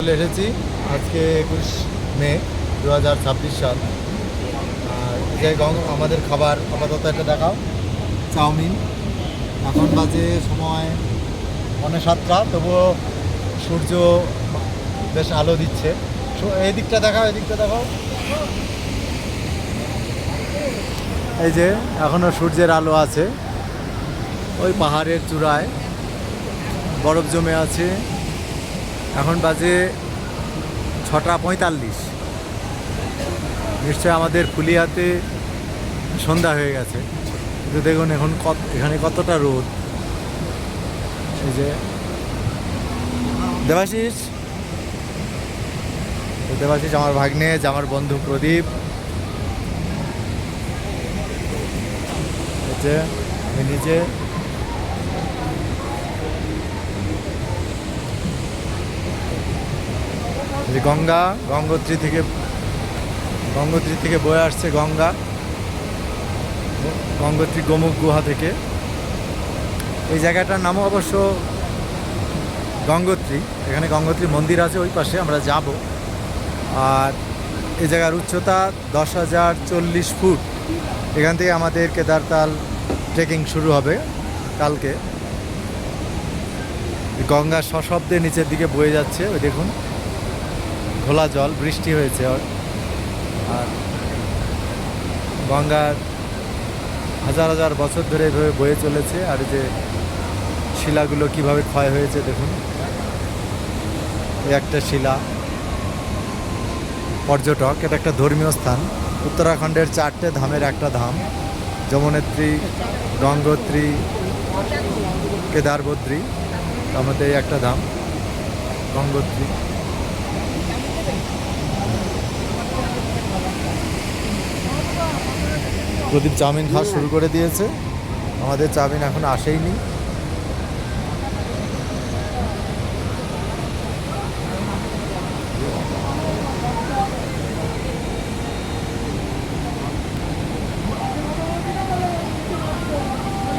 চলে এসেছি আজকে 21 মে 2026 সাল। আর যে আমাদের খাবার আপাতত এটা দেখাও, চাউমিন। এখন বাজে সময় 7:45, তবুও সূর্য বেশ আলো দিচ্ছে। এই দিকটা দেখাও, এই দিকটা দেখাও। এই যে এখনও সূর্যের আলো আছে, ওই পাহাড়ের চূড়ায় বরফ জমে আছে। এখন বাজে 6:45। নিশ্চয় আমাদের ফুলিয়াতে সন্ধ্যা হয়ে গেছে, কিন্তু দেখুন এখন এখানে কতটা রোদ। এই যে দেবাশিস, আমার ভাগ্নে, আমার বন্ধু প্রদীপ। এই যে আমি নিজে। যে গঙ্গোত্রী থেকে বয়ে আসছে গঙ্গোত্রী গোমুখ গুহা থেকে। এই জায়গাটার নামও অবশ্য গঙ্গোত্রী। এখানে গঙ্গোত্রী মন্দির আছে, ওই পাশে আমরা যাব। আর এই জায়গার উচ্চতা 10,040 ফুট। এখান থেকে আমাদের কেদারতাল ট্রেকিং শুরু হবে কালকে। গঙ্গা সশব্দে নিচের দিকে বয়ে যাচ্ছে, ওই দেখুন ঘোলা জল, বৃষ্টি হয়েছে। আর গঙ্গার হাজার হাজার বছর ধরে এভাবে বয়ে চলেছে। আর যে শিলাগুলো কিভাবে ক্ষয় হয়েছে দেখুন। এই একটা শিলা। পর্যটক, এটা একটা ধর্মীয় স্থান। উত্তরাখণ্ডের 4টে ধামের একটা ধাম, যমুনেত্রী, গঙ্গোত্রী, কেদারবদ্রী। তার মধ্যে এই একটা ধাম গঙ্গোত্রী। প্রদীপ চাউমিন খাওয়া শুরু করে দিয়েছে। আমাদের চাউমিন এখন আসেইনি।